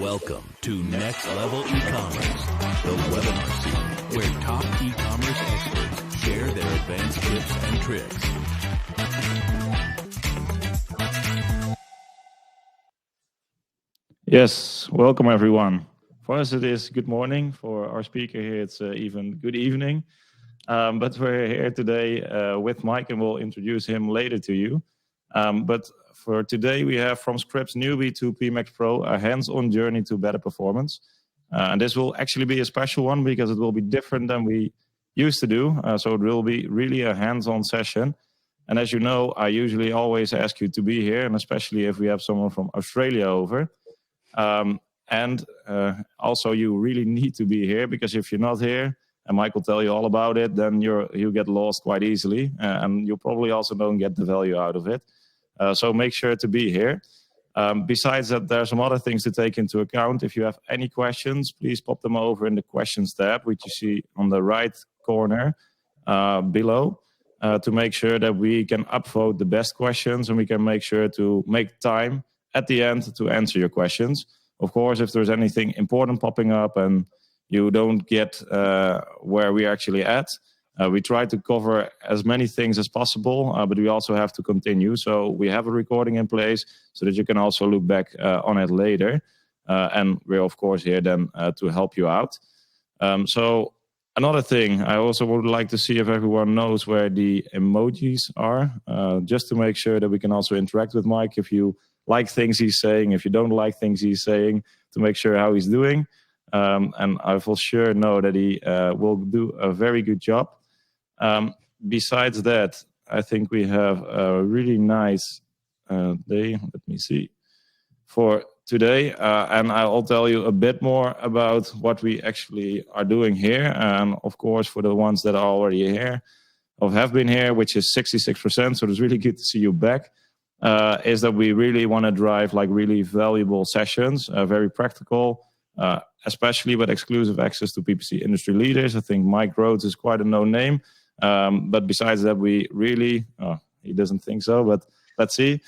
Welcome to Next Level eCommerce, the webinar series where top e-commerce experts share their advanced tips and tricks. Yes, welcome everyone. For us it is good morning. For our speaker here it's even good evening. But we're here today with Mike and we'll introduce him later to you. But for today we have from scripts Newbie to PMax Pro, a hands-on journey to better performance. And this will actually be a special one because it will be different than we used to do. So it will be really a hands-on session. And as you know, I usually always ask you to be here, and especially if we have someone from Australia over. Also you really need to be here, because if you're not here, and Mike will tell you all about it, then you get lost quite easily, and you probably also don't get the value out of it. So make sure to be here. Besides that, there are some other things to take into account. If you have any questions, please pop them over in the questions tab, which you see on the right corner below, to make sure that we can upvote the best questions, and we can make sure to make time at the end to answer your questions. Of course, if there's anything important popping up and you don't get where we're actually at, we try to cover as many things as possible, but we also have to continue. So we have a recording in place so that you can also look back on it later. And we're, of course, here then to help you out. So another thing, I also would like to see if everyone knows where the emojis are, just to make sure that we can also interact with Mike. If you like things he's saying, if you don't like things he's saying, to make sure how he's doing. And I for sure know that he will do a very good job. Besides that, I think we have a really nice day, let me see, for today. And I'll tell you a bit more about what we actually are doing here. And of course, for the ones that are already here, or have been here, which is 66%, so it's really good to see you back, is that we really want to drive like really valuable sessions, very practical, especially with exclusive access to PPC industry leaders. I think Mike Rhodes is quite a known name. But besides that, we really, he doesn't think so, but let's see.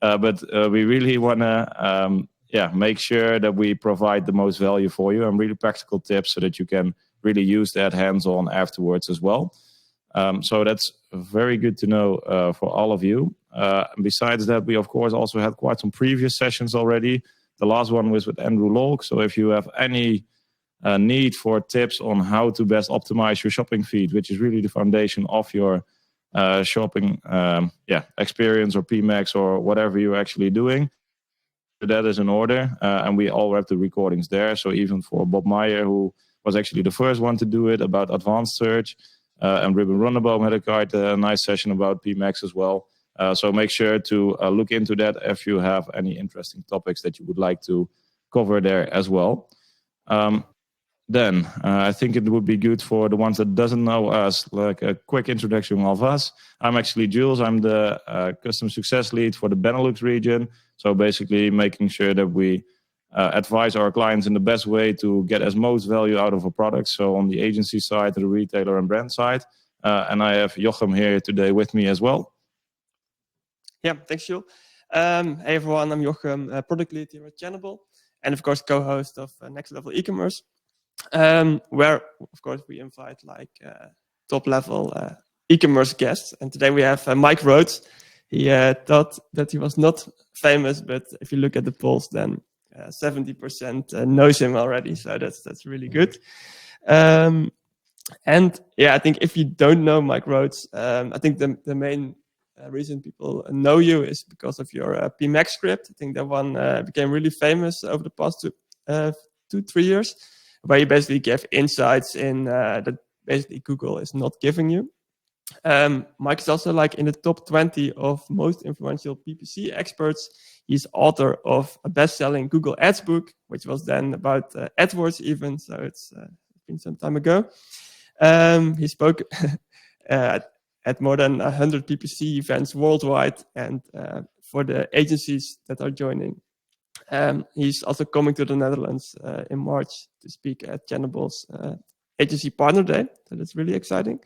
We really want to make sure that we provide the most value for you and really practical tips so that you can really use that hands-on afterwards as well. So that's very good to know for all of you. Besides that, we of course also had quite some previous sessions already. The last one was with Andrew Lolk. So if you have any need for tips on how to best optimize your shopping feed, which is really the foundation of your shopping experience or PMax or whatever you're actually doing, that is in order. And we all have the recordings there. So even for Bob Meyer, who was actually the first one to do it about advanced search, and Ruben Rundeboom had quite a nice session about PMax as well. So make sure to look into that if you have any interesting topics that you would like to cover there as well. Then I think it would be good for the ones that doesn't know us, like a quick introduction of us. I'm actually Jules. I'm the customer success lead for the Benelux region. So basically making sure that we advise our clients in the best way to get as most value out of a product. So on the agency side, the retailer and brand side. And I have Jochem here today with me as well. Yeah, thanks, Jules. Hey everyone, I'm Jochem, product lead here at Channable, and of course co-host of Next Level eCommerce, where of course we invite like top-level e-commerce guests. And today we have Mike Rhodes. He thought that he was not famous, but if you look at the polls, then 70% knows him already. So that's really good. And yeah, I think if you don't know Mike Rhodes, I think the main reason people know you is because of your PMax script. I think that one became really famous over the past 2-3 years, where you basically give insights in that basically Google is not giving you. Mike is also like in the top 20 of most influential PPC experts. He's author of a best-selling Google Ads book, which was then about AdWords even, so it's been some time ago. He spoke at more than 100 PPC events worldwide, and for the agencies that are joining. He's also coming to the Netherlands in March to speak at Channable's Agency Partner Day, so that's really exciting.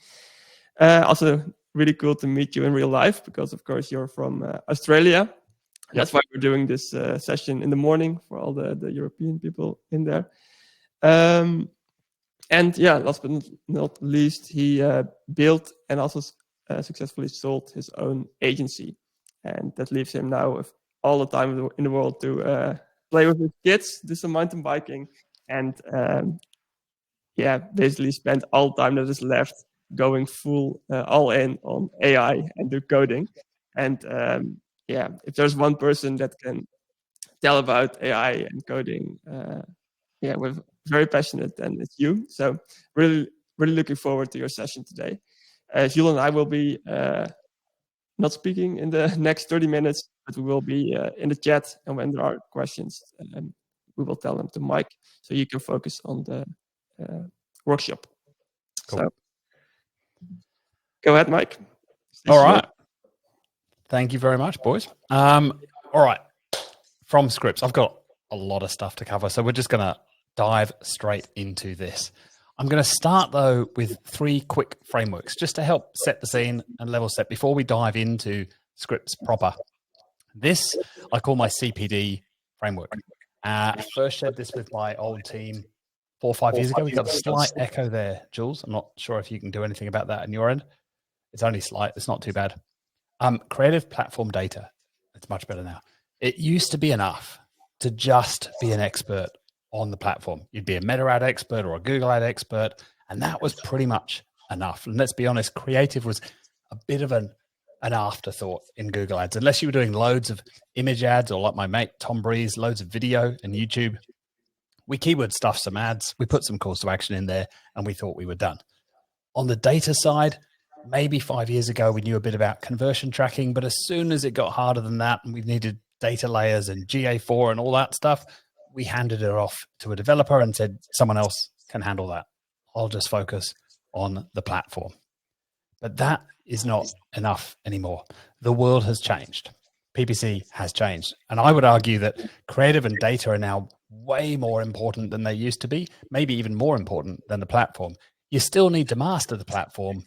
Also really cool to meet you in real life, because of course you're from Australia. That's why we're doing this session in the morning for all the European people in there. And yeah, last but not least, he built and also successfully sold his own agency. And that leaves him now with all the time in the world to play with his kids, do some mountain biking, and basically spend all the time that is left going full all in on AI and do coding. And if there's one person that can tell about AI and coding, we're very passionate, and it's you. So really looking forward to your session today. Jules and I will be not speaking in the next 30 minutes, but we will be in the chat, and when there are questions, we will tell them to Mike, so you can focus on the workshop. Cool. So go ahead, Mike. All right. Thank you very much, boys. All right. From scripts, I've got a lot of stuff to cover, so we're just going to dive straight into this. I'm going to start, though, with 3 quick frameworks just to help set the scene and level set before we dive into scripts proper. This I call my CPD framework. I first shared this with my old team 4 or 5 years ago. We got a slight echo there, Jules. I'm not sure if you can do anything about that on your end. It's only slight. It's not too bad. Creative platform data. It's much better now. It used to be enough to just be an expert on the platform. You'd be a Meta ad expert or a Google ad expert, and that was pretty much enough. And let's be honest, creative was a bit of an afterthought in Google ads, unless you were doing loads of image ads, or like my mate Tom Breeze, loads of video and YouTube. We keyword stuffed some ads, we put some calls to action in there, and we thought we were done. On the data side, maybe 5 years ago, we knew a bit about conversion tracking, but as soon as it got harder than that and we needed data layers and GA4 and all that stuff, we handed it off to a developer and said, someone else can handle that. I'll just focus on the platform. But that is not enough anymore. The world has changed. PPC has changed. And I would argue that creative and data are now way more important than they used to be, maybe even more important than the platform. You still need to master the platform,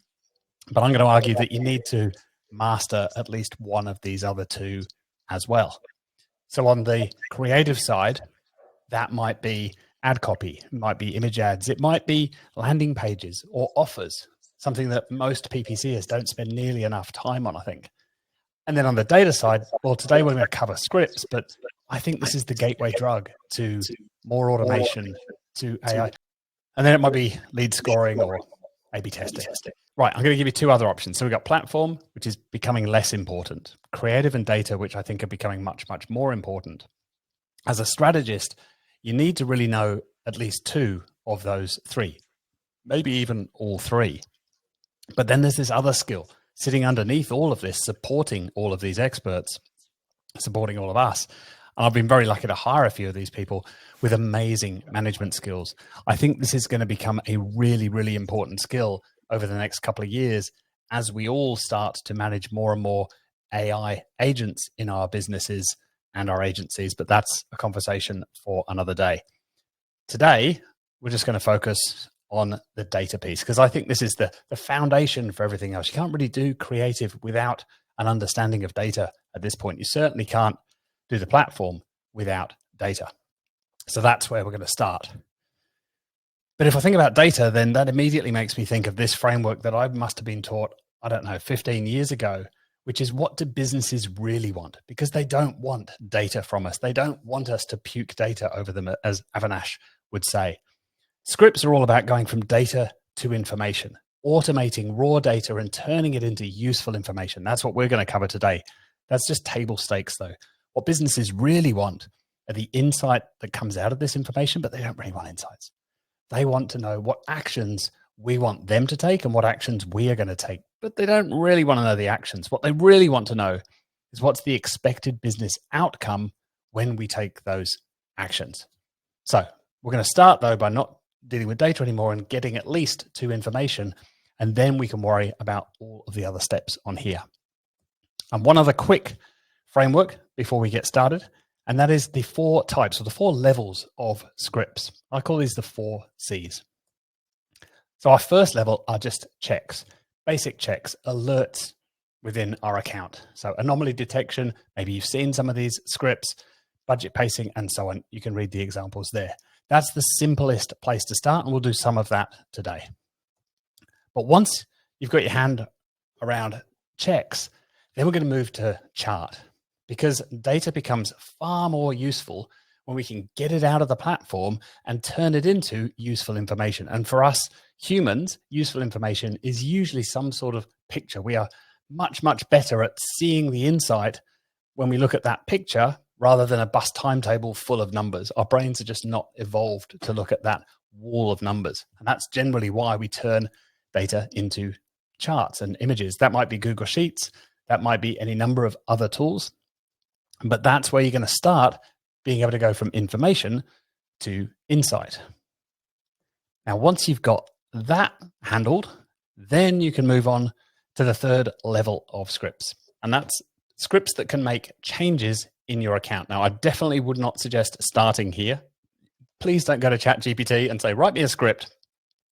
but I'm going to argue that you need to master at least one of these other 2 as well. So on the creative side, that might be ad copy, it might be image ads, it might be landing pages or offers, something that most PPCers don't spend nearly enough time on, I think. And then on the data side, well, today we're going to cover scripts, but I think this is the gateway drug to more automation, to AI. And then it might be lead scoring or A/B testing. Right, I'm going to give you 2 other options. So we've got platform, which is becoming less important. Creative and data, which I think are becoming much, much more important. As a strategist, you need to really know at least 2 of those 3, maybe even all 3. But then there's this other skill sitting underneath all of this, supporting all of these experts, supporting all of us. And I've been very lucky to hire a few of these people with amazing management skills. I think this is going to become a really, really important skill over the next couple of years as we all start to manage more and more AI agents in our businesses and our agencies. But that's a conversation for another day. Today, we're just going to focus on the data piece, because I think this is the foundation for everything else. You can't really do creative without an understanding of data at this point. You certainly can't do the platform without data. So that's where we're going to start. But if I think about data, then that immediately makes me think of this framework that I must have been taught, 15 years ago, which is, what do businesses really want? Because they don't want data from us. They don't want us to puke data over them, as Avinash would say. Scripts are all about going from data to information, automating raw data and turning it into useful information. That's what we're going to cover today. That's just table stakes, though. What businesses really want are the insight that comes out of this information, but they don't really want insights. They want to know what actions we want them to take and what actions we are going to take, but they don't really want to know the actions. What they really want to know is what's the expected business outcome when we take those actions. So we're going to start, though, by not dealing with data anymore and getting at least to information, and then we can worry about all of the other steps on here. And one other quick framework before we get started, and that is the 4 types, or the 4 levels of scripts. I call these the 4 C's. So our first level are just checks, basic checks, alerts, within our account. So anomaly detection, maybe you've seen some of these scripts, budget pacing, and so on. You can read the examples there. That's the simplest place to start, and we'll do some of that today. But once you've got your hand around checks, then we're going to move to chart, because data becomes far more useful when we can get it out of the platform and turn it into useful information. And for us humans, useful information is usually some sort of picture. We are much, much better at seeing the insight when we look at that picture rather than a bus timetable full of numbers. Our brains are just not evolved to look at that wall of numbers. And that's generally why we turn data into charts and images. That might be Google Sheets. That might be any number of other tools. But that's where you're going to start being able to go from information to insight. Now, once you've got that handled, then you can move on to the third level of scripts. And that's scripts that can make changes in your account. Now, I definitely would not suggest starting here. Please don't go to ChatGPT and say, write me a script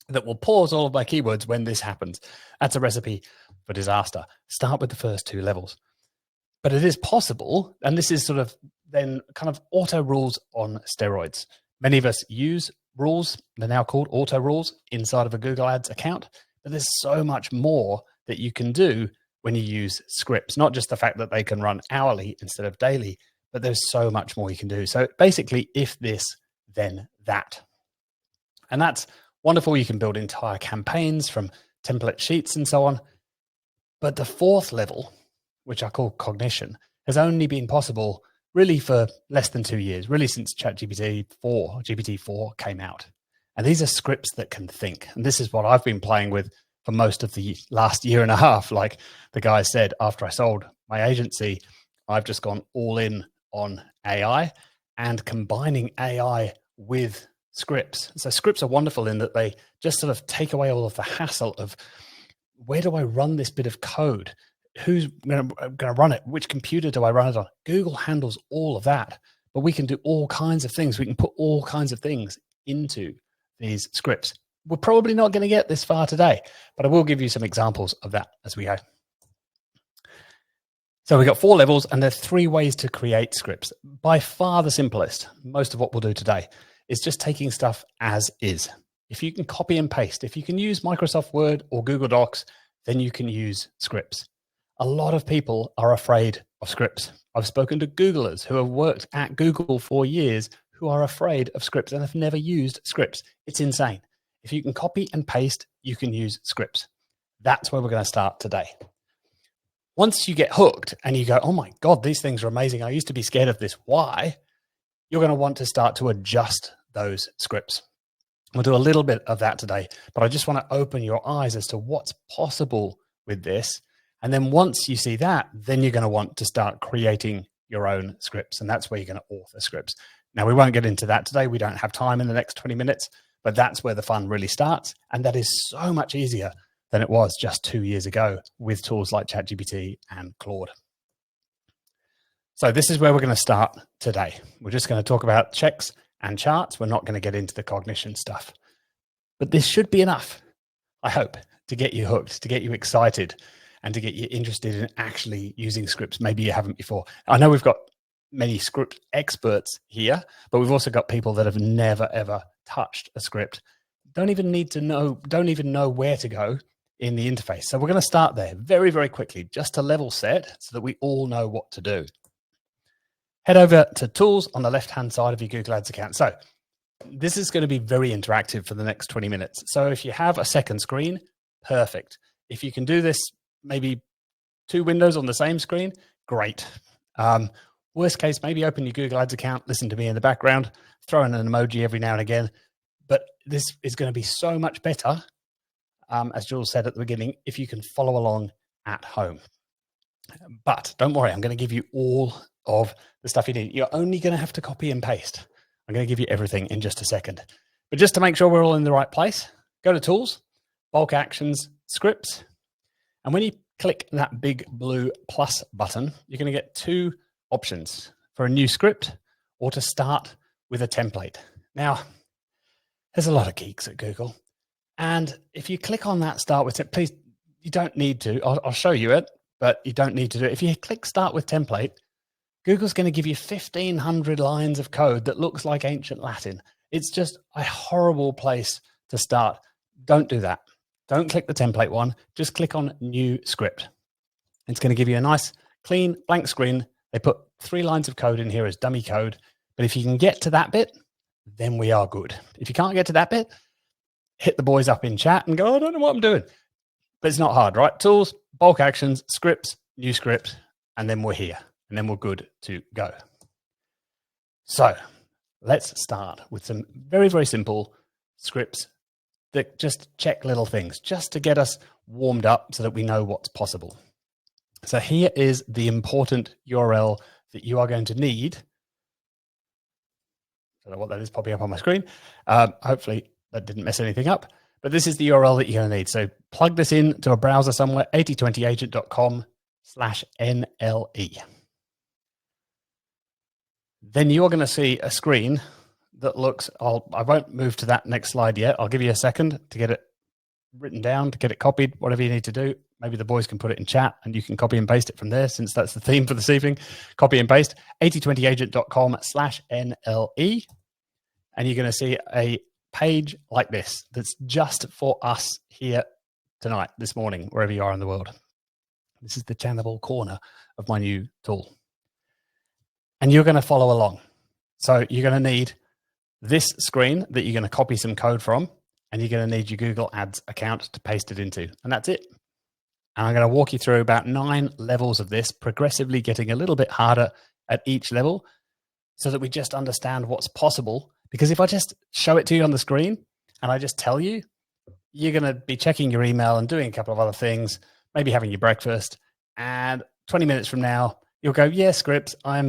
that will pause all of my keywords when this happens. That's a recipe for disaster. Start with the first two levels. But it is possible, and this is sort of then kind of auto rules on steroids. Many of us use rules, they're now called auto rules, inside of a Google Ads account, but there's so much more that you can do when you use scripts, not just the fact that they can run hourly instead of daily, but there's so much more you can do. So basically, if this, then that. And that's wonderful. You can build entire campaigns from template sheets and so on. But the fourth level, which I call cognition, has only been possible really for less than 2 years, really since GPT-4 came out. And these are scripts that can think. And this is what I've been playing with for most of the last year and a half. Like the guy said, after I sold my agency, I've just gone all in on AI and combining AI with scripts. So scripts are wonderful in that they just sort of take away all of the hassle of where do I run this bit of code? Who's going to run it? Which computer do I run it on? Google handles all of that, but we can do all kinds of things. We can put all kinds of things into these scripts. We're probably not going to get this far today, but I will give you some examples of that as we go. So we've got 4 levels, and there are 3 ways to create scripts. By far the simplest, most of what we'll do today, is just taking stuff as is. If you can copy and paste, if you can use Microsoft Word or Google Docs, then you can use scripts. A lot of people are afraid of scripts. I've spoken to Googlers who have worked at Google for years who are afraid of scripts and have never used scripts. It's insane. If you can copy and paste, you can use scripts. That's where we're going to start today. Once you get hooked and you go, oh my God, these things are amazing. I used to be scared of this. Why? You're going to want to start to adjust those scripts. We'll do a little bit of that today, but I just want to open your eyes as to what's possible with this. And then once you see that, then you're going to want to start creating your own scripts. And that's where you're going to author scripts. Now, we won't get into that today. We don't have time in the next 20 minutes, but that's where the fun really starts. And that is so much easier than it was just 2 years ago with tools like ChatGPT and Claude. So this is where we're going to start today. We're just going to talk about checks and charts. We're not going to get into the cognition stuff. But this should be enough, I hope, to get you hooked, to get you excited, and to get you interested in actually using scripts. Maybe you haven't before. I know we've got many script experts here, but we've also got people that have never, ever touched a script. Don't even know where to go in the interface. So we're going to start there very, very quickly, just to level set so that we all know what to do. Head over to Tools on the left-hand side of your Google Ads account. So this is going to be very interactive for the next 20 minutes. So if you have a second screen, perfect. If you can do this, maybe 2 windows on the same screen, great. Worst case, maybe open your Google Ads account, listen to me in the background, throw in an emoji every now and again. But this is going to be so much better, as Jules said at the beginning, if you can follow along at home. But don't worry, I'm going to give you all of the stuff you need. You're only going to have to copy and paste. I'm going to give you everything in just a second. But just to make sure we're all in the right place, go to Tools, Bulk Actions, Scripts. And when you click that big blue plus button, you're going to get 2 options for a new script or to start with a template. Now, there's a lot of geeks at Google. And if you click on that start with, please, you don't need to. I'll show you it. but you don't need to do it. If you click start with template, Google's going to give you 1,500 lines of code that looks like ancient Latin. It's just a horrible place to start. Don't do that. Don't click the template one. Just click on new script. It's going to give you a nice, clean, blank screen. They put 3 lines of code in here as dummy code. But if you can get to that bit, then we are good. If you can't get to that bit, hit the boys up in chat and go, I don't know what I'm doing. But it's not hard, right? Tools, bulk actions, scripts, new script, and then we're here. And then we're good to go. So let's start with some very, very simple scripts that just check little things, just to get us warmed up so that we know what's possible. So here is the important URL that you are going to need. I don't know what that is popping up on my screen. Hopefully that didn't mess anything up. But this is the URL that you're going to need. So plug this in to a browser somewhere, 8020agent.com/NLE. Then you're going to see a screen that looks, I won't move to that next slide yet. I'll give you a second to get it written down, to get it copied, whatever you need to do. Maybe the boys can put it in chat and you can copy and paste it from there, since that's the theme for this evening. Copy and paste 8020agent.com/NLE. And you're going to see a page like this that's just for us here tonight, this morning, wherever you are in the world. This is the Channable corner of my new tool. And you're going to follow along. So you're going to need this screen that you're going to copy some code from, and you're going to need your Google Ads account to paste it into. And that's it. And I'm going to walk you through about 9 levels of this, progressively getting a little bit harder at each level so that we just understand what's possible. Because if I just show it to you on the screen and I just tell you, you're going to be checking your email and doing a couple of other things, maybe having your breakfast, and 20 minutes from now, you'll go, yeah, scripts, other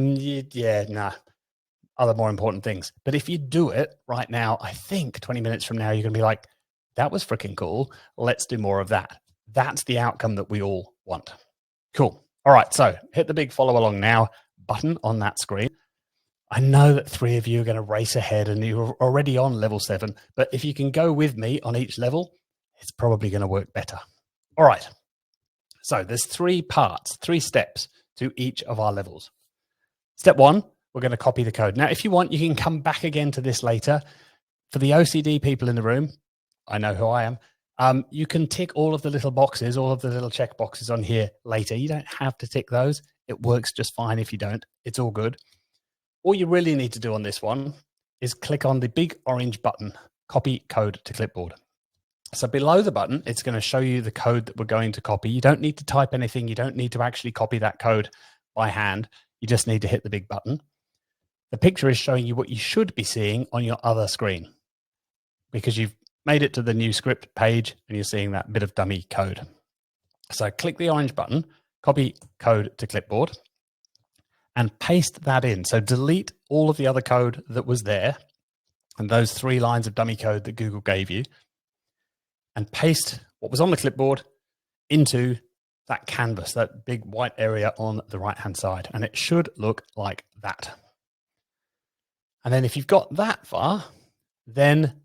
more important things. But if you do it right now, I think 20 minutes from now, you're going to be like, that was freaking cool. Let's do more of that. That's the outcome that we all want. Cool. All right. So hit the big follow along now button on that screen. I know that 3 of you are going to race ahead and you're already on level 7, but if you can go with me on each level, it's probably going to work better. All right. So there's 3 parts, 3 steps to each of our levels. Step 1, we're going to copy the code. Now, if you want, you can come back again to this later. For the OCD people in the room, I know who I am. You can tick all of the little boxes, all of the little check boxes on here later. You don't have to tick those. It works just fine if you don't. It's all good. All you really need to do on this one is click on the big orange button, copy code to clipboard. So below the button, it's going to show you the code that we're going to copy. You don't need to type anything. You don't need to actually copy that code by hand. You just need to hit the big button. The picture is showing you what you should be seeing on your other screen because you've made it to the new script page and you're seeing that bit of dummy code. So click the orange button, copy code to clipboard, and paste that in. So delete all of the other code that was there and those 3 lines of dummy code that Google gave you, and paste what was on the clipboard into that canvas, that big white area on the right-hand side. And it should look like that. And then if you've got that far, then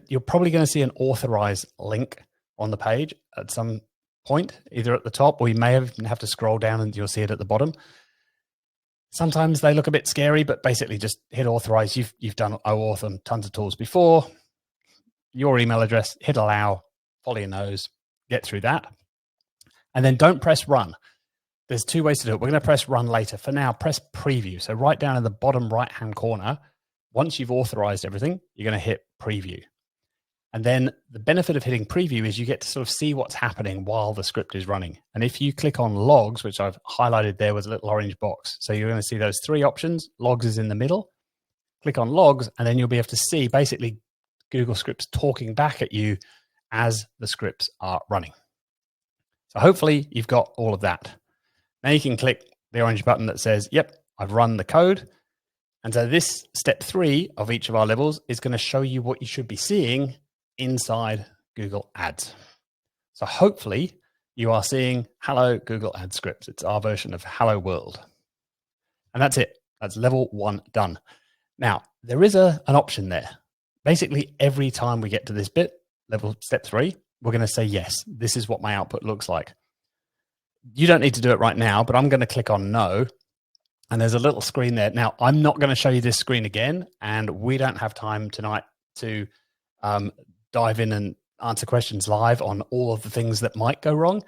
you're probably going to see an authorize link on the page at some point, either at the top, or you may even have to scroll down and you'll see it at the bottom. Sometimes they look a bit scary, but basically just hit authorize. You've done OAuth on tons of tools before. Your email address, hit allow, follow your nose, get through that. And then don't press run. There's 2 ways to do it. We're going to press run later. For now, press preview. So right down in the bottom right-hand corner, once you've authorized everything, you're going to hit preview. And then the benefit of hitting preview is you get to sort of see what's happening while the script is running. And if you click on logs, which I've highlighted there with a little orange box, so you're going to see those 3 options. Logs is in the middle. Click on logs, and then you'll be able to see basically Google Scripts talking back at you as the scripts are running. So hopefully you've got all of that. Now you can click the orange button that says, yep, I've run the code. And so this step 3 of each of our levels is going to show you what you should be seeing inside Google Ads. So hopefully you are seeing Hello Google Ads scripts. It's our version of Hello World. And that's it. That's level 1 done. Now, there is an option there. Basically, every time we get to this bit, step 3, we're going to say, yes, this is what my output looks like. you don't need to do it right now, but I'm going to click on no. And there's a little screen there. Now, I'm not going to show you this screen again, and we don't have time tonight to dive in and answer questions live on all of the things that might go wrong.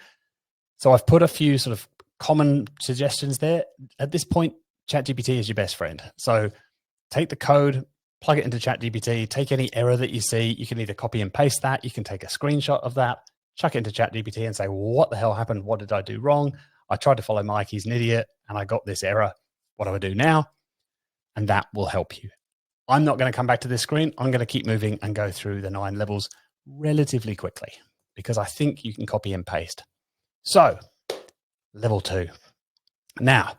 So I've put a few sort of common suggestions there. At this point, ChatGPT is your best friend. So take the code, plug it into ChatGPT, take any error that you see. You can either copy and paste that. You can take a screenshot of that, chuck it into ChatGPT and say, what the hell happened? What did I do wrong? I tried to follow Mike. He's an idiot, and I got this error. What do I do now? And that will help you. I'm not going to come back to this screen. I'm going to keep moving and go through the 9 levels relatively quickly because I think you can copy and paste. So, level 2. Now,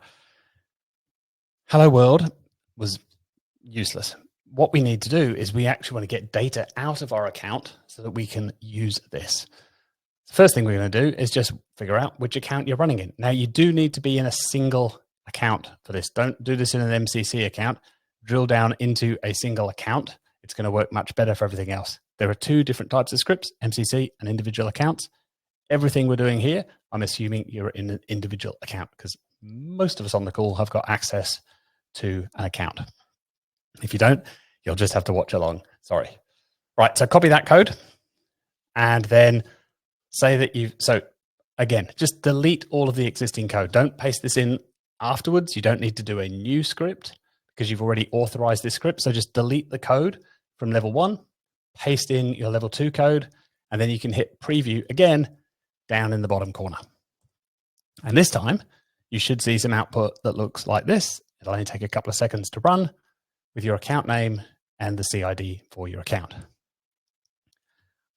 Hello World was useless. What we need to do is we actually want to get data out of our account so that we can use this. The first thing we're going to do is just figure out which account you're running in. Now, you do need to be in a single account for this. Don't do this in an MCC account. Drill down into a single account. It's going to work much better for everything else. There are 2 different types of scripts, MCC and individual accounts. Everything we're doing here, I'm assuming you're in an individual account because most of us on the call have got access to an account. If you don't, you'll just have to watch along. Sorry. Right, so copy that code and then say that so again, just delete all of the existing code. Don't paste this in afterwards. You don't need to do a new script because you've already authorized this script. So just delete the code from level 1, paste in your level 2 code, and then you can hit preview again down in the bottom corner. And this time you should see some output that looks like this. It'll only take a couple of seconds to run with your account name and the CID for your account.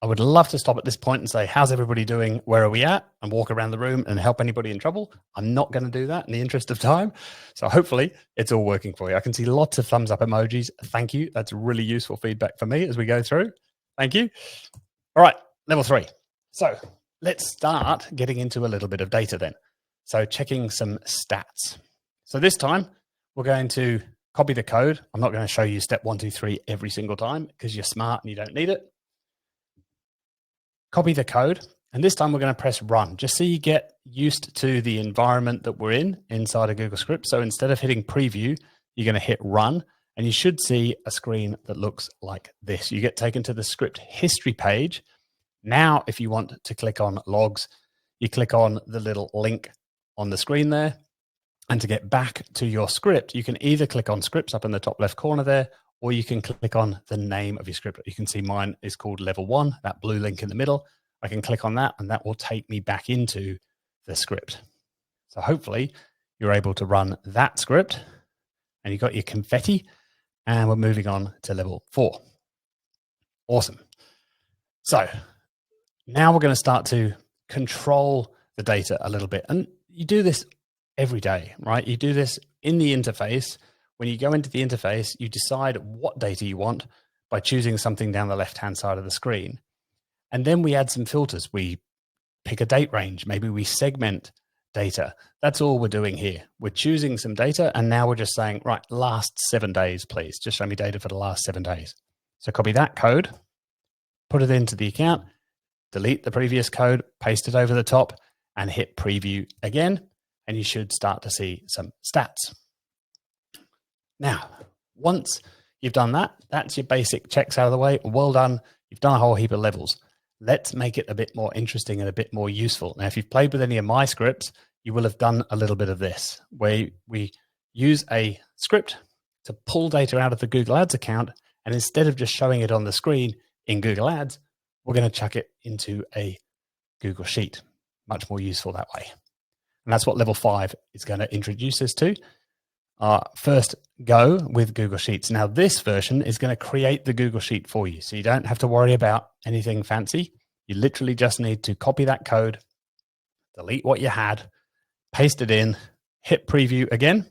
I would love to stop at this point and say, how's everybody doing? Where are we at? And walk around the room and help anybody in trouble. I'm not going to do that in the interest of time. So hopefully it's all working for you. I can see lots of thumbs up emojis. Thank you. That's really useful feedback for me as we go through. Thank you. All right, level 3. So let's start getting into a little bit of data then. So checking some stats. So this time we're going to copy the code. I'm not going to show you step 1, 2, 3 every single time because you're smart and you don't need it. Copy the code, and this time we're going to press run, just so you get used to the environment that we're in inside of Google Script. So instead of hitting preview, you're going to hit run, and you should see a screen that looks like this. You get taken to the script history page. Now, if you want to click on logs, you click on the little link on the screen there. And to get back to your script, you can either click on scripts up in the top left corner there, or you can click on the name of your script. You can see mine is called level 1, that blue link in the middle. I can click on that and that will take me back into the script. So hopefully you're able to run that script and you've got your confetti and we're moving on to level 4. Awesome. So now we're going to start to control the data a little bit. And you do this every day, right? You do this in the interface. When you go into the interface, you decide what data you want by choosing something down the left-hand side of the screen. And then we add some filters. We pick a date range. Maybe we segment data. That's all we're doing here. We're choosing some data, and now we're just saying, right, last 7 days, please. Just show me data for the last 7 days. So copy that code, put it into the account, delete the previous code, paste it over the top, and hit preview again, and you should start to see some stats. Now, once you've done that, that's your basic checks out of the way. Well done. You've done a whole heap of levels. Let's make it a bit more interesting and a bit more useful. Now, if you've played with any of my scripts, you will have done a little bit of this, where we use a script to pull data out of the Google Ads account, and instead of just showing it on the screen in Google Ads, we're going to chuck it into a Google Sheet. Much more useful that way. And that's what level 5 is going to introduce us to. First go with Google Sheets. Now this version is going to create the Google Sheet for you. So you don't have to worry about anything fancy. You literally just need to copy that code, delete what you had, paste it in, hit preview again.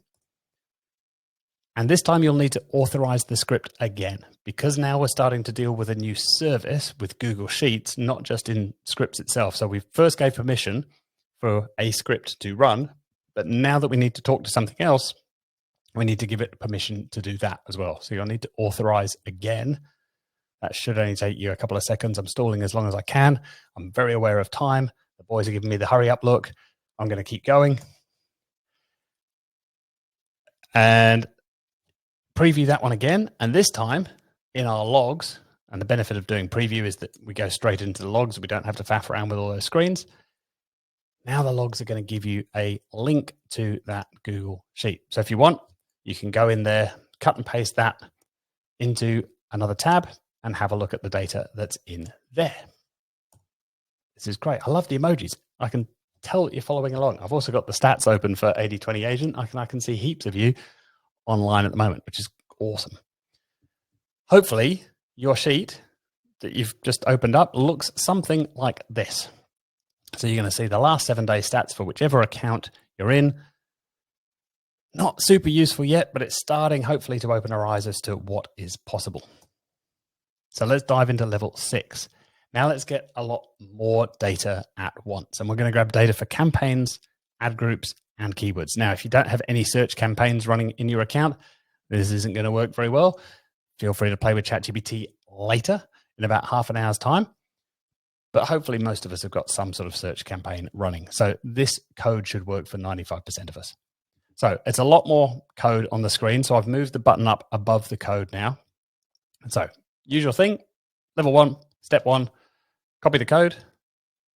And this time you'll need to authorize the script again, because now we're starting to deal with a new service with Google Sheets, not just in scripts itself. So we first gave permission for a script to run, but now that we need to talk to something else, we need to give it permission to do that as well. So you'll need to authorize again. That should only take you a couple of seconds. I'm stalling as long as I can. I'm very aware of time. The boys are giving me the hurry up look. I'm going to keep going and preview that one again. And this time in our logs, and the benefit of doing preview is that we go straight into the logs. We don't have to faff around with all those screens. Now the logs are going to give you a link to that Google Sheet. So if you want, you can go in there, cut and paste that into another tab and have a look at the data that's in there. This is great. I love the emojis. I can tell that you're following along. I've also got the stats open for 80/20 Agent. I can see heaps of you online at the moment, which is awesome. Hopefully your sheet that you've just opened up looks something like this. So you're going to see the last 7 day stats for whichever account you're in. Not super useful yet, but it's starting hopefully to open our eyes as to what is possible. So let's dive into level 6. Now let's get a lot more data at once. And we're going to grab data for campaigns, ad groups, and keywords. Now, if you don't have any search campaigns running in your account, this isn't going to work very well. Feel free to play with ChatGPT later in about half an hour's time. But hopefully most of us have got some sort of search campaign running. So this code should work for 95% of us. So it's a lot more code on the screen. So I've moved the button up above the code now. So usual thing, level 1, step 1, copy the code,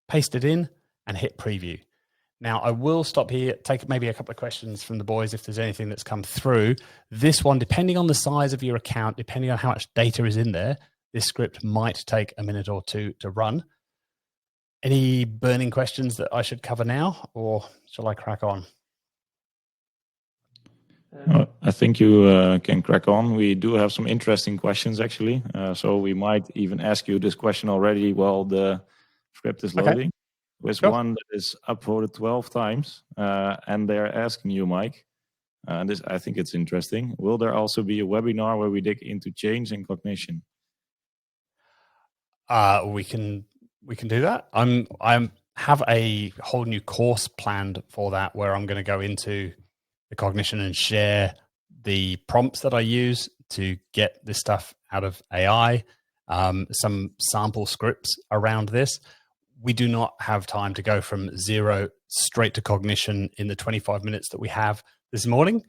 paste it in, and hit preview. Now, I will stop here, take maybe a couple of questions from the boys if there's anything that's come through. This one, depending on the size of your account, depending on how much data is in there, this script might take a minute or two to run. Any burning questions that I should cover now, or shall I crack on? I think you can crack on. We do have some interesting questions, actually. So we might even ask you this question already while the script is loading. There's one that is upvoted 12 times, and they're asking you, Mike, this, I think it's interesting. Will there also be a webinar where we dig into change and cognition? We can do that. I have a whole new course planned for that, where I'm going to go into the cognition and share the prompts that I use to get this stuff out of AI, some sample scripts around this. We do not have time to go from 0 straight to cognition in the 25 minutes that we have this morning.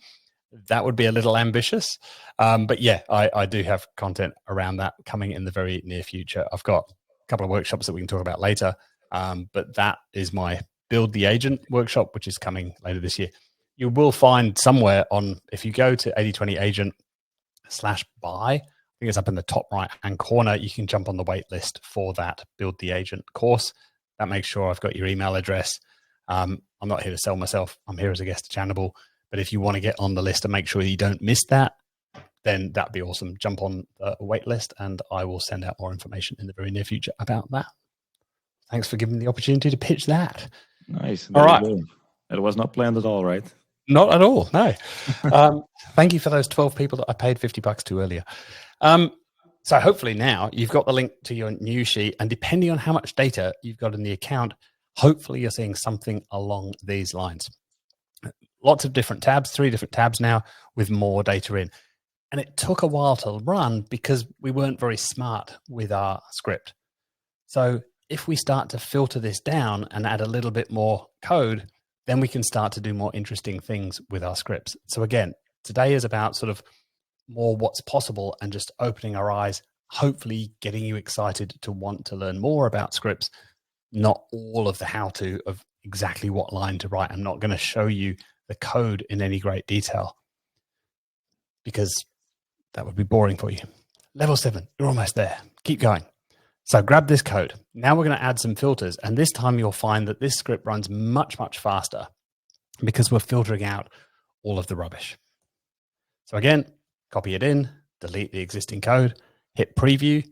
That would be a little ambitious. But yeah, I do have content around that coming in the very near future. I've got a couple of workshops that we can talk about later. But that is my Build the Agent workshop, which is coming later this year. You will find somewhere on, if you go to 80/20 Agent/buy, I think it's up in the top right hand corner, you can jump on the wait list for that Build the Agent course. That makes sure I've got your email address. I'm not here to sell myself. I'm here as a guest to Channable. But if you want to get on the list and make sure you don't miss that, then that'd be awesome. Jump on the wait list and I will send out more information in the very near future about that. Thanks for giving me the opportunity to pitch that. Nice. All right. It was not planned at all, right? Not at all, no. Thank you for those 12 people that I paid $50 to earlier. So hopefully now you've got the link to your new sheet, and depending on how much data you've got in the account, hopefully you're seeing something along these lines. Lots of different tabs, 3 different tabs now with more data in. And it took a while to run because we weren't very smart with our script. So if we start to filter this down and add a little bit more code, then we can start to do more interesting things with our scripts. So again, today is about sort of more what's possible and just opening our eyes, hopefully getting you excited to want to learn more about scripts, not all of the how-to of exactly what line to write. I'm not going to show you the code in any great detail because that would be boring for you. Level 7, you're almost there. Keep going. So grab this code. Now we're going to add some filters, and this time you'll find that this script runs much, much faster because we're filtering out all of the rubbish. So again, copy it in, delete the existing code, hit preview,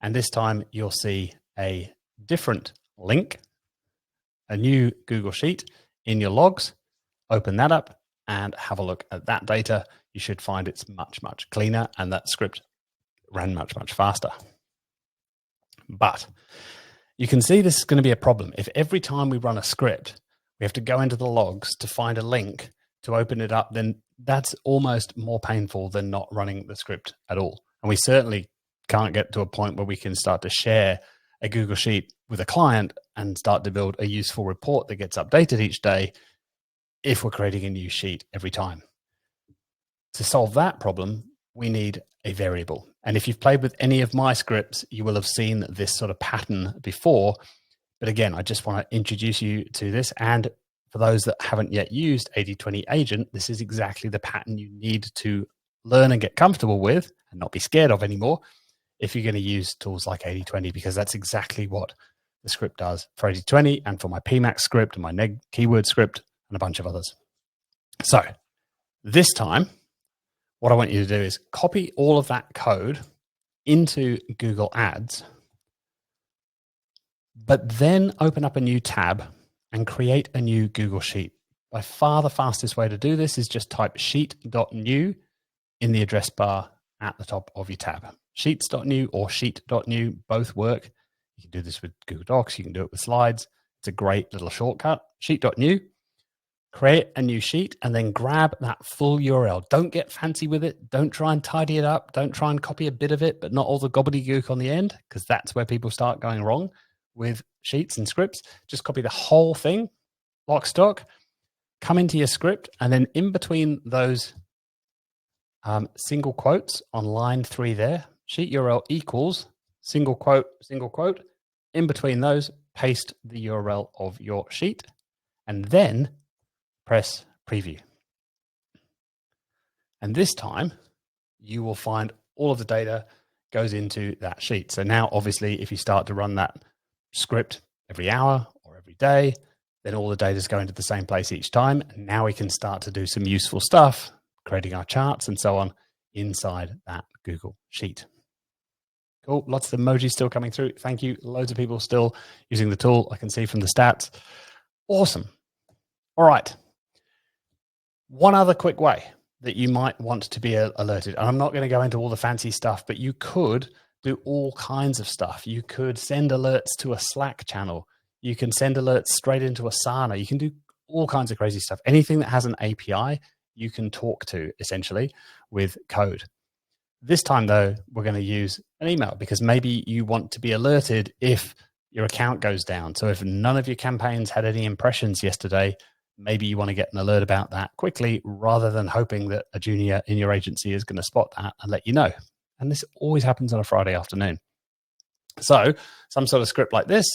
and this time you'll see a different link, a new Google Sheet in your logs. Open that up and have a look at that data. You should find it's much, much cleaner, and that script ran much, much faster. But you can see this is going to be a problem. If every time we run a script, we have to go into the logs to find a link to open it up, then that's almost more painful than not running the script at all. And we certainly can't get to a point where we can start to share a Google Sheet with a client and start to build a useful report that gets updated each day if we're creating a new sheet every time. To solve that problem, we need a variable. And if you've played with any of my scripts, you will have seen this sort of pattern before. But again, I just want to introduce you to this. And for those that haven't yet used 80/20 Agent, this is exactly the pattern you need to learn and get comfortable with and not be scared of anymore if you're going to use tools like 80/20, because that's exactly what the script does for 80/20 and for my PMax script and my neg keyword script and a bunch of others. So this time, what I want you to do is copy all of that code into Google Ads, but then open up a new tab and create a new Google Sheet. By far the fastest way to do this is just type sheet.new in the address bar at the top of your tab. Sheets.new or sheet.new, both work. You can do this with Google Docs. You can do it with slides. It's a great little shortcut. Sheet.new, create a new sheet, and then grab that full URL. Don't get fancy with it. Don't try and tidy it up. Don't try and copy a bit of it, but not all the gobbledygook on the end, because that's where people start going wrong with sheets and scripts. Just copy the whole thing, lock, stock, come into your script, and then in between those single quotes on line 3 there, sheet URL equals single quote, in between those, paste the URL of your sheet, and then press preview. And this time you will find all of the data goes into that sheet. So now obviously if you start to run that script every hour or every day, then all the data is going to the same place each time. And now we can start to do some useful stuff, creating our charts and so on inside that Google Sheet. Cool. Lots of emojis still coming through. Thank you. Loads of people still using the tool. I can see from the stats. Awesome. All right. One other quick way that you might want to be alerted, and I'm not going to go into all the fancy stuff, but you could do all kinds of stuff. You could send alerts to a Slack channel. You can send alerts straight into Asana. You can do all kinds of crazy stuff. Anything that has an API, you can talk to essentially with code. This time though, we're going to use an email because maybe you want to be alerted if your account goes down. So if none of your campaigns had any impressions yesterday, maybe you want to get an alert about that quickly rather than hoping that a junior in your agency is going to spot that and let you know. And this always happens on a Friday afternoon. So some sort of script like this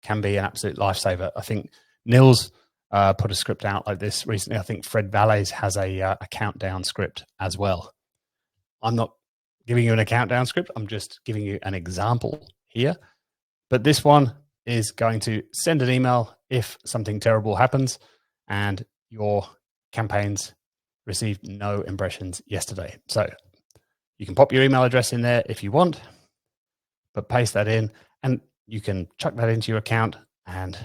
can be an absolute lifesaver. I think Nils put a script out like this recently. I think Fred Valles has a countdown script as well. I'm not giving you an countdown script. I'm just giving you an example here. But this one is going to send an email if something terrible happens and your campaigns received no impressions yesterday. So you can pop your email address in there if you want, but paste that in and you can chuck that into your account and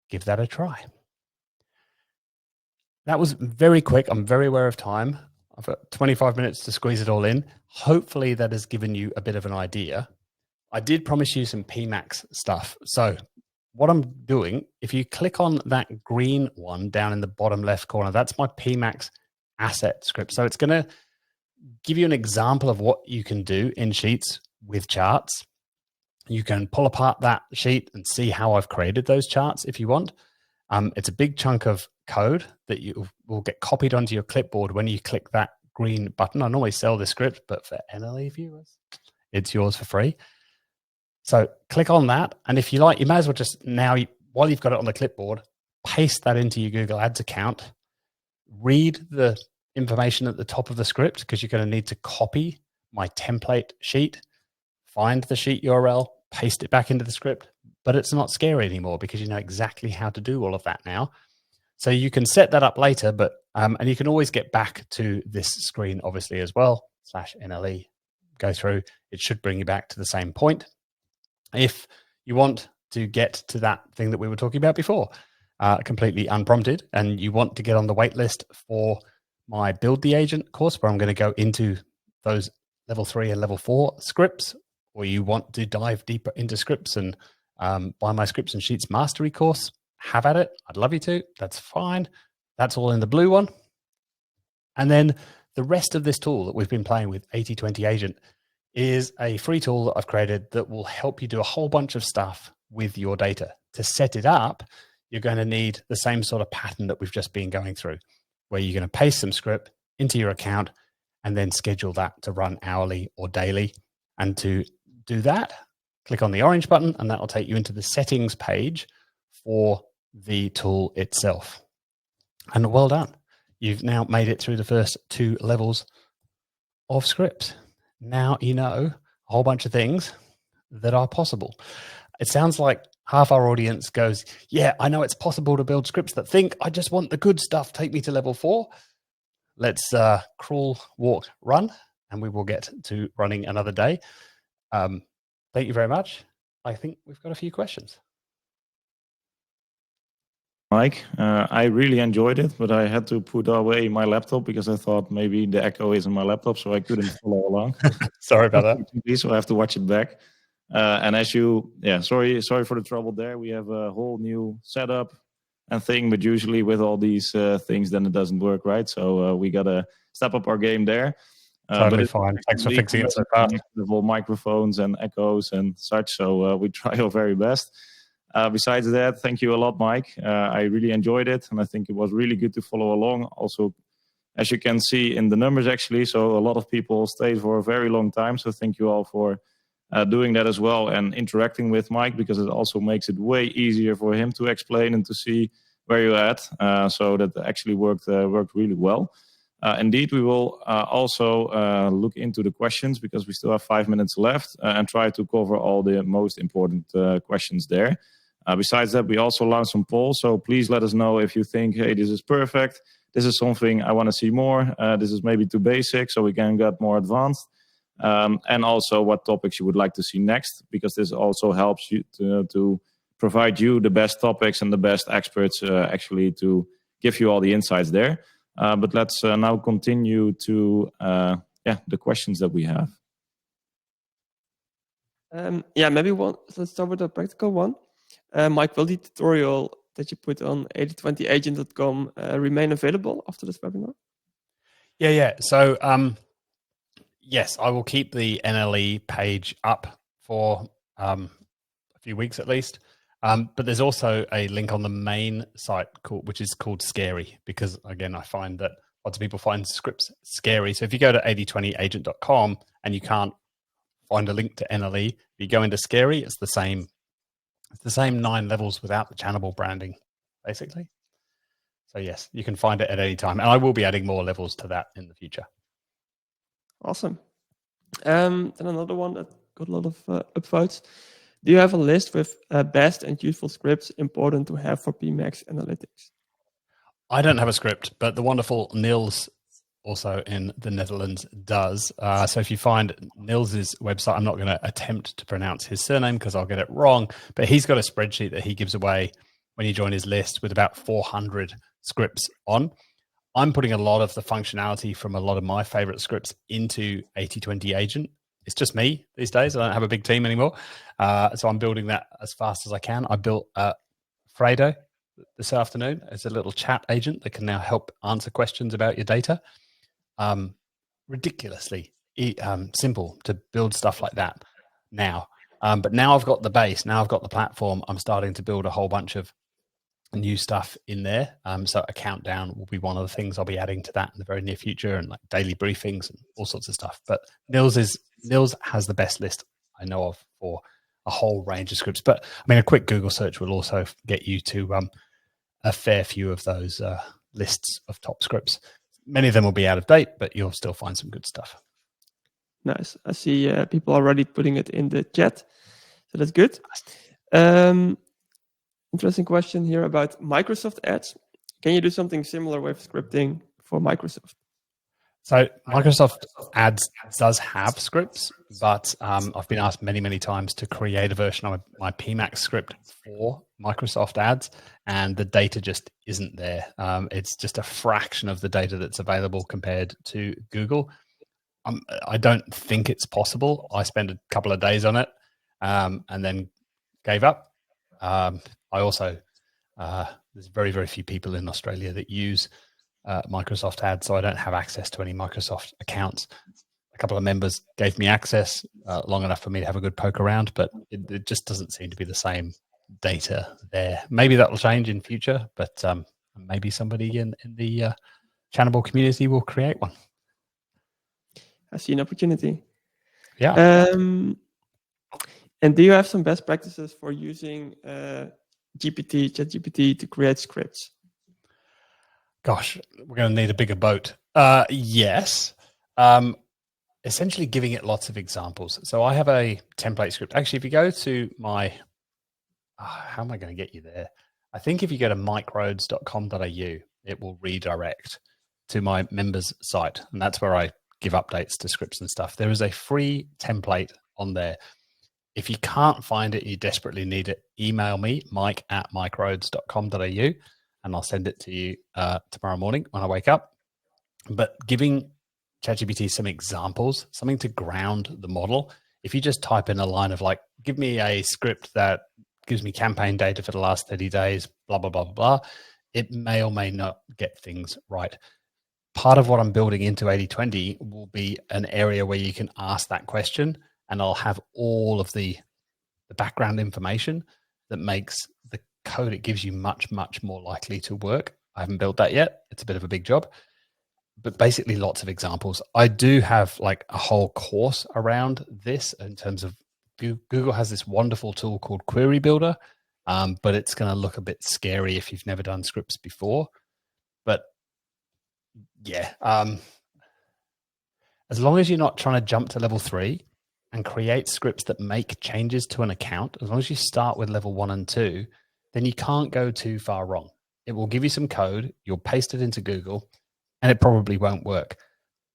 give that a try. That was very quick. I'm very aware of time. I've got 25 minutes to squeeze it all in. Hopefully that has given you a bit of an idea. I did promise you some PMax stuff. So what I'm doing, if you click on that green one down in the bottom left corner, that's my PMax asset script. So it's going to give you an example of what you can do in Sheets with charts. You can pull apart that sheet and see how I've created those charts if you want. It's a big chunk of code that you will get copied onto your clipboard when you click that green button. I normally sell this script, but for NLE viewers, it's yours for free. So click on that. And if you like, you may as well just now, while you've got it on the clipboard, paste that into your Google Ads account. Read the information at the top of the script because you're going to need to copy my template sheet, find the sheet URL, paste it back into the script. But it's not scary anymore because you know exactly how to do all of that now. So you can set that up later, but and you can always get back to this screen, obviously, as well, /NLE, go through. It should bring you back to the same point. If you want to get to that thing that we were talking about before, completely unprompted, and you want to get on the wait list for my Build the Agent course, where I'm going to go into those level 3 and level 4 scripts, or you want to dive deeper into scripts and buy my Scripts and Sheets Mastery course, have at it. I'd love you to. That's fine. That's all in the blue one. And then the rest of this tool that we've been playing with, 80/20 Agent, is a free tool that I've created that will help you do a whole bunch of stuff with your data. To set it up, you're going to need the same sort of pattern that we've just been going through, where you're going to paste some script into your account and then schedule that to run hourly or daily. And to do that, click on the orange button and that will take you into the settings page for the tool itself. And well done. You've now made it through the first 2 levels of scripts. Now you know a whole bunch of things that are possible. It sounds like half our audience goes, yeah, I know it's possible to build scripts that think, I just want the good stuff, take me to level 4. Let's crawl, walk, run, and we will get to running another day. Thank you very much. I think we've got a few questions. Mike, I really enjoyed it, but I had to put away my laptop because I thought maybe the echo is in my laptop, so I couldn't follow along. Sorry about that. So I have to watch it back. And as sorry for the trouble there. We have a whole new setup and thing, but usually with all these things, then it doesn't work, right? So we got to step up our game there. Totally fine. Thanks for fixing it so fast. All microphones and echoes and such, so we try our very best. Besides that, thank you a lot, Mike. I really enjoyed it, and I think it was really good to follow along. Also, as you can see in the numbers, actually, so a lot of people stayed for a very long time. So thank you all for doing that as well and interacting with Mike, because it also makes it way easier for him to explain and to see where you're at. So that actually worked really well. Indeed, we will also look into the questions because we still have 5 minutes left and try to cover all the most important questions there. Besides that, we also launched some polls, so please let us know if you think, hey, this is perfect, this is something I want to see more, this is maybe too basic, so we can get more advanced, and also what topics you would like to see next, because this also helps you to provide you the best topics and the best experts actually to give you all the insights there. But let's now continue to the questions that we have. Let's start with a practical one. Mike, will the tutorial that you put on 8020agent.com remain available after this webinar? Yeah. So, yes, I will keep the NLE page up for a few weeks at least. But there's also a link on the main site which is called Scary, because again, I find that lots of people find scripts scary. So if you go to 8020agent.com and you can't find a link to NLE, if you go into Scary, it's the same 9 levels without the Channable branding, basically. So yes, you can find it at any time. And I will be adding more levels to that in the future. Awesome. And another one that got a lot of upvotes. Do you have a list with best and useful scripts important to have for PMax analytics? I don't have a script, but the wonderful Niels, also in the Netherlands, does. So if you find Niels's website, I'm not going to attempt to pronounce his surname because I'll get it wrong, but he's got a spreadsheet that he gives away when you join his list with about 400 scripts on. I'm putting a lot of the functionality from a lot of my favorite scripts into 8020 Agent. It's just me these days. I don't have a big team anymore. So I'm building that as fast as I can. I built Fredo this afternoon as a little chat agent that can now help answer questions about your data. Ridiculously simple to build stuff like that now. But now I've got the base. Now I've got the platform. I'm starting to build a whole bunch of new stuff in there. So a countdown will be one of the things I'll be adding to that in the very near future, and like daily briefings and all sorts of stuff. But Niels has the best list I know of for a whole range of scripts. But I mean, a quick Google search will also get you to a fair few of those lists of top scripts. Many of them will be out of date, but you'll still find some good stuff. Nice. I see people already putting it in the chat. So that's good. Interesting question here about Microsoft ads. Can you do something similar with scripting for Microsoft? So Microsoft Ads does have scripts, but I've been asked many, many times to create a version of my PMax script for Microsoft Ads, and the data just isn't there. It's just a fraction of the data that's available compared to Google. I don't think it's possible. I spent a couple of days on it and then gave up. I also, there's very, very few people in Australia that use Microsoft Ads, so I don't have access to any Microsoft accounts. couple of members gave me access long enough for me to have a good poke around, but it just doesn't seem to be the same data there. Maybe that will change in future, but maybe somebody in the Channable community will create one. I see an opportunity. Yeah. And do you have some best practices for using ChatGPT to create scripts? Gosh, we're going to need a bigger boat. Yes. Essentially giving it lots of examples. So I have a template script. Actually, if you go to my, how am I going to get you there? I think if you go to mikerhodes.com.au, it will redirect to my members site. And that's where I give updates to scripts and stuff. There is a free template on there. If you can't find it, you desperately need it, email me, mike@mikerhodes.com.au, and I'll send it to you tomorrow morning when I wake up. But giving ChatGPT some examples, something to ground the model. If you just type in a line of like, give me a script that gives me campaign data for the last 30 days, blah, blah, blah, blah, blah, it may or may not get things right. Part of what I'm building into 80/20 will be an area where you can ask that question, and I'll have all of the background information that makes the code it gives you much, much more likely to work. I haven't built that yet. It's a bit of a big job. But basically lots of examples. I do have like a whole course around this in terms of Google has this wonderful tool called Query Builder, but it's going to look a bit scary if you've never done scripts before. But yeah, as long as you're not trying to jump to level 3 and create scripts that make changes to an account, as long as you start with level 1 and 2, then you can't go too far wrong. It will give you some code, you'll paste it into Google, and it probably won't work.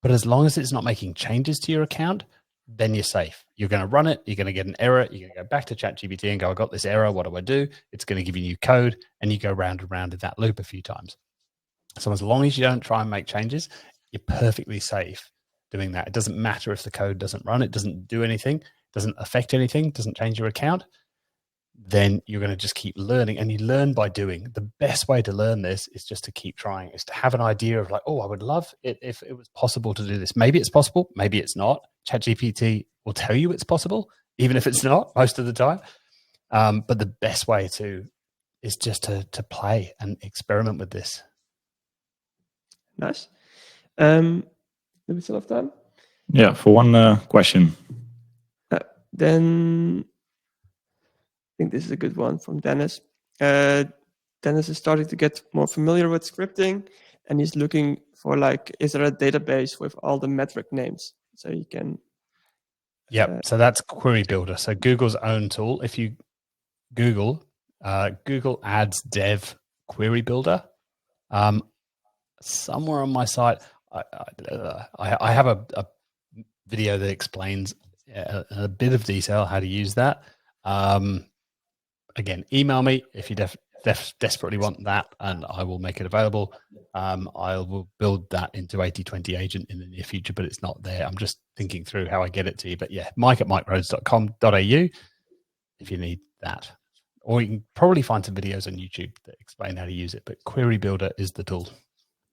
But as long as it's not making changes to your account, then you're safe. You're going to run it. You're going to get an error. You're going to go back to ChatGPT and go, I got this error. What do I do? It's going to give you new code. And you go round and round in that loop a few times. So as long as you don't try and make changes, you're perfectly safe doing that. It doesn't matter if the code doesn't run. It doesn't do anything. It doesn't affect anything. It doesn't change your account. Then you're going to just keep learning, and you learn by doing. The best way to learn this is just to keep trying, is to have an idea of like, oh, I would love it if it was possible to do this. Maybe it's possible, maybe it's not. ChatGPT will tell you it's possible, even if it's not most of the time. But the best way is just to play and experiment with this. Nice. Do we still have time? Yeah, for one question. Then I think this is a good one from Dennis. Dennis is starting to get more familiar with scripting, and he's looking for like, is there a database with all the metric names so you can? Yeah, so that's Query Builder. So Google's own tool. If you Google Ads Dev Query Builder, somewhere on my site, I have a video that explains a bit of detail how to use that. Again, email me if you desperately want that, and I will make it available. I will build that into 80/20 Agent in the near future, but it's not there. I'm just thinking through how I get it to you. But yeah, mike@mikerhodes.com.au if you need that. Or you can probably find some videos on YouTube that explain how to use it, but Query Builder is the tool.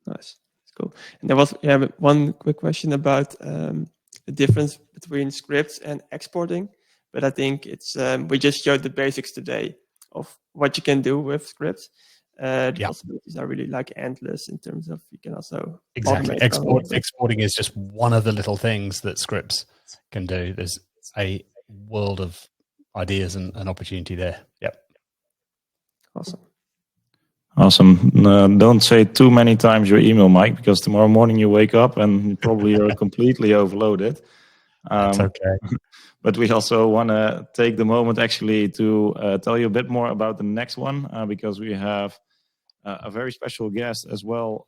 Nice. That's cool. And there was one quick question about the difference between scripts and exporting. But I think it's we just showed the basics today of what you can do with scripts. The possibilities are really like endless in terms of you can also exactly exporting is just one of the little things that scripts can do. There's a world of ideas and opportunity there. Yep. Awesome. Don't say too many times your email, Mike, because tomorrow morning you wake up and probably you're completely overloaded. That's okay. But we also want to take the moment actually to tell you a bit more about the next one, because we have a very special guest as well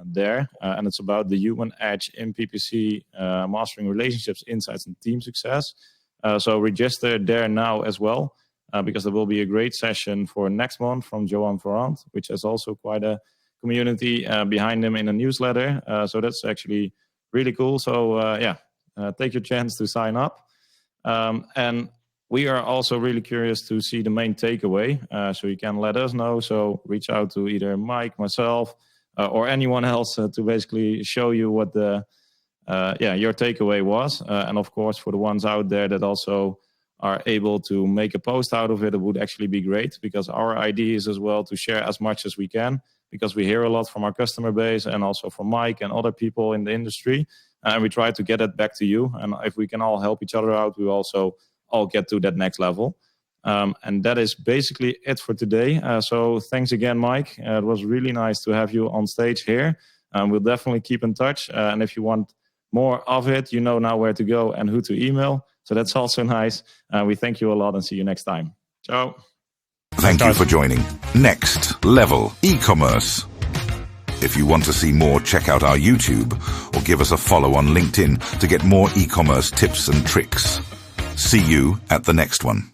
there. And it's about the human edge in PPC, mastering relationships, insights, and team success. So register there now as well, because there will be a great session for next month from Johan Ferrand, which has also quite a community behind him in a newsletter. So that's actually really cool. So take your chance to sign up. And we are also really curious to see the main takeaway, so you can let us know. So reach out to either Mike, myself, or anyone else to basically show you what the your takeaway was. And of course, for the ones out there that also are able to make a post out of it, it would actually be great, because our idea is as well to share as much as we can, because we hear a lot from our customer base and also from Mike and other people in the industry. And we try to get it back to you. And if we can all help each other out, we also all get to that next level. And that is basically it for today. So thanks again, Mike. It was really nice to have you on stage here. We'll definitely keep in touch. And if you want more of it, you know now where to go and who to email. So that's also nice. We thank you a lot and see you next time. Ciao. Thank you for joining Next Level E-Commerce. If you want to see more, check out our YouTube or give us a follow on LinkedIn to get more e-commerce tips and tricks. See you at the next one.